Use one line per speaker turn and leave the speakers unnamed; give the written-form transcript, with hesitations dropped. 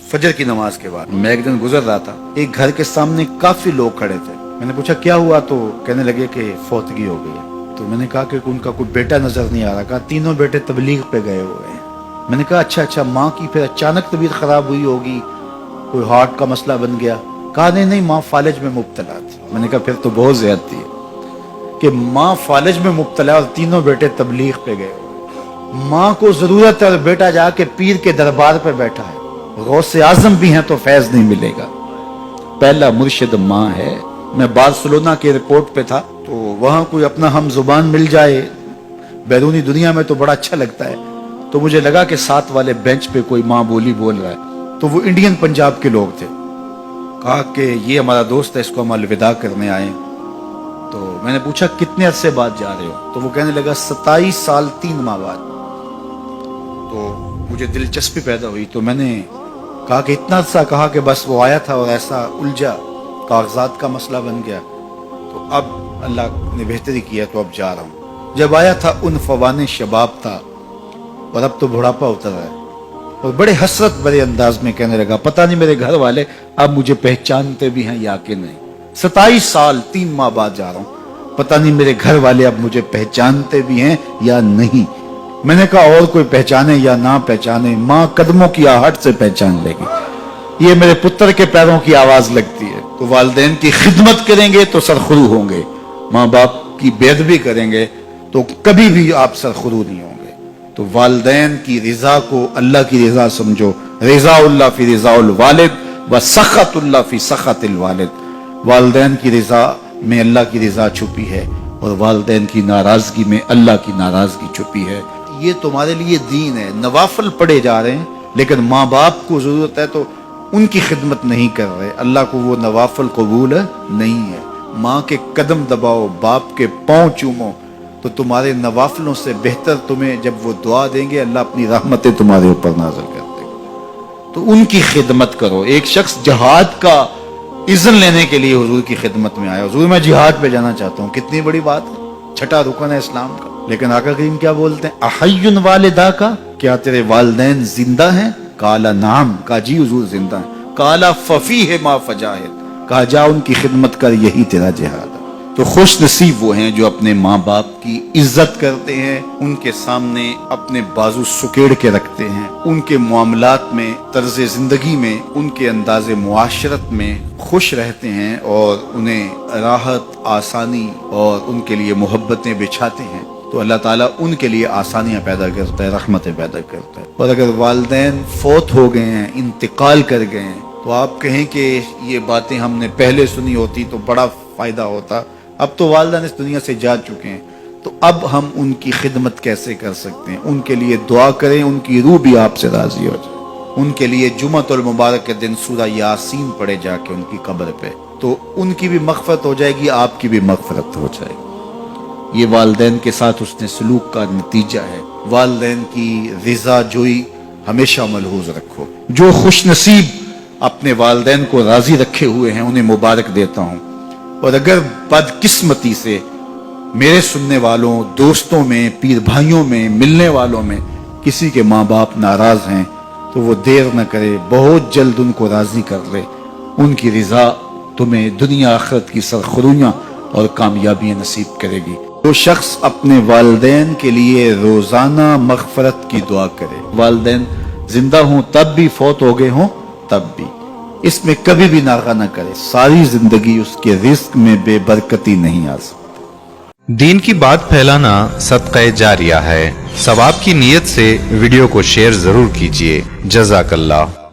फजर की नमाज के बाद मैं एक दिन गुजर रहा था, एक घर के सामने काफी लोग खड़े थे। मैंने पूछा क्या हुआ, तो कहने लगे कि फौतगी हो गई है। तो मैंने कहा कि उनका कोई बेटा नजर नहीं आ रहा। कहा तीनों बेटे तबलीग पे गए हुए हैं। मैंने कहा अच्छा, माँ की फिर अचानक तबीयत खराब हुई होगी, कोई हार्ट का मसला बन गया। कहा नहीं, माँ फालिज में मुब्तला थी। मैंने कहा फिर तो बहुत ज्यादती है कि माँ फालिज में मुब्तला और तीनों बेटे तबलीग पे गए। माँ को जरूरत है और बेटा जाके पीर के दरबार पे बैठा है। गौसे आजम भी हैं तो फैज नहीं मिलेगा। पहला मुर्शिद माँ है। मैं बार्सिलोना के एयरपोर्ट पे था, तो वहां कोई अपना हम जुबान मिल जाए बैरूनी दुनिया में तो बड़ा अच्छा लगता है। तो मुझे लगा कि साथ वाले बेंच पे कोई माँ बोली बोल रहा है, तो वो इंडियन पंजाब के लोग थे। कहा कि ये हमारा दोस्त है, इसको हम अलविदा करने आए। तो मैंने पूछा कितने अरसे बाद जा रहे हो, तो वो कहने लगा 27 साल 3 माह बाद। तो मुझे दिलचस्पी पैदा हुई, तो मैंने कहा कि इतना अरसा। कहा कि बस वो आया था और ऐसा उलझा, कागजात का मसला बन गया, तो अब अल्लाह ने बेहतरी किया तो अब जा रहा हूँ। जब आया था उन फवाने शबाब था और अब तो बुढ़ापा उतर रहा है। और बड़े हसरत भरे अंदाज में कहने लगा पता नहीं मेरे घर वाले अब मुझे पहचानते भी हैं या कि नहीं। 27 साल 3 माह बाद जा रहा हूँ, पता नहीं मेरे घर वाले अब मुझे पहचानते भी हैं या नहीं। मैंने कहा और कोई पहचाने या ना पहचाने, माँ कदमों की आहट से पहचान लेगी। ये मेरे पुत्र के पैरों की आवाज लगती है। तो वालिदैन की खिदमत करेंगे तो सरखुरू होंगे, माँ बाप की बेअदबी करेंगे तो कभी भी आप सरखुरू नहीं होंगे। तो वालिदैन की रिजा को अल्लाह की रिजा समझो। रिजाउल्लाह फी रिजाउल वालिद व सखतुल्लाह फी सखतिल वालिद। वालिदैन की रिजा में अल्लाह की रिजा छुपी है और वालिदैन की नाराजगी में अल्लाह की नाराजगी छुपी है। ये तुम्हारे लिए दीन है। नवाफिल पढ़े जा रहे हैं, लेकिन माँ बाप को जरूरत है तो उनकी खिदमत नहीं कर रहे। अल्लाह को वो नवाफिल कबूल नहीं है। माँ के कदम दबाओ, बाप के पाँव चूमो, तो तुम्हारे नवाफिलों से बेहतर तुम्हें जब वो दुआ देंगे अल्लाह अपनी रहमतें तुम्हारे ऊपर नाज़िल कर देगा। तो उनकी खिदमत करो। एक शख्स जहाद का इज़्न लेने के लिए हुजूर की खिदमत में आया, हुजूर मैं जिहाद पे जाना चाहता हूँ। कितनी बड़ी बात है, छठा रुकन है इस्लाम का। लेकिन आका करीम क्या बोलते हैं, अहय्युन वालिदा का, क्या तेरे वालिदैन जिंदा हैं? काला नाम, कहा जी हुजूर जिंदा है। काला फफी है मा फजाहिद, कहा जा उनकी खिदमत कर, यही तेरा जिहाद है। तो खुश नसीब वो हैं जो अपने माँ बाप की इज्जत करते हैं, उनके सामने अपने बाजू सुकेड़ के रखते हैं, उनके मामलात में, तर्ज जिंदगी में, उनके अंदाज़े मुआशरत में खुश रहते हैं और उन्हें राहत, आसानी और उनके लिए मोहब्बतें बिछाते हैं। तो अल्लाह ताला उनके लिए आसानियां पैदा करता है, रहमतें पैदा करता है। और अगर वालिदैन फौत हो गए हैं, इंतकाल कर गए हैं, तो आप कहें कि ये बातें हमने पहले सुनी होती तो बड़ा फायदा होता। अब तो वालिदैन इस दुनिया से जा चुके हैं, तो अब हम उनकी खिदमत कैसे कर सकते हैं? उनके लिए दुआ करें, उनकी रूह भी आपसे राजी हो जाए। उनके लिए जुमअतुल मुबारक के दिन सूरा यासीन पढ़े जाके उनकी कब्र पे, तो उनकी भी मग़फ़िरत हो जाएगी, आपकी भी मग़फ़िरत हो जाएगी। ये वालिदैन के साथ उसने सलूक का नतीजा है। वालिदैन की रिज़ा जोई हमेशा मलहूज रखो। जो खुश नसीब अपने वालिदैन को राजी रखे हुए हैं उन्हें मुबारक देता हूँ। और अगर बदकिस्मती से मेरे सुनने वालों, दोस्तों में, पीर भाइयों में, मिलने वालों में किसी के माँ बाप नाराज हैं, तो वो देर न करे, बहुत जल्द उनको राजी कर ले। उनकी रिज़ा तुम्हें दुनिया आखिरत की सरखुरुइयाँ और कामयाबियाँ नसीब करेगी। वो शख्स अपने वालिदैन के लिए रोजाना मग़फ़िरत की दुआ करे। वालिदैन जिंदा हों तब भी, फौत हो गए हों तब भी, इसमें कभी भी नागा न करे। सारी जिंदगी उसके रिस्क में बेबरकती नहीं आ सकती।
दीन की बात फैलाना सदक़े जारिया है। सवाब की नीयत से वीडियो को शेयर जरूर कीजिए। जज़ाकल्लाह।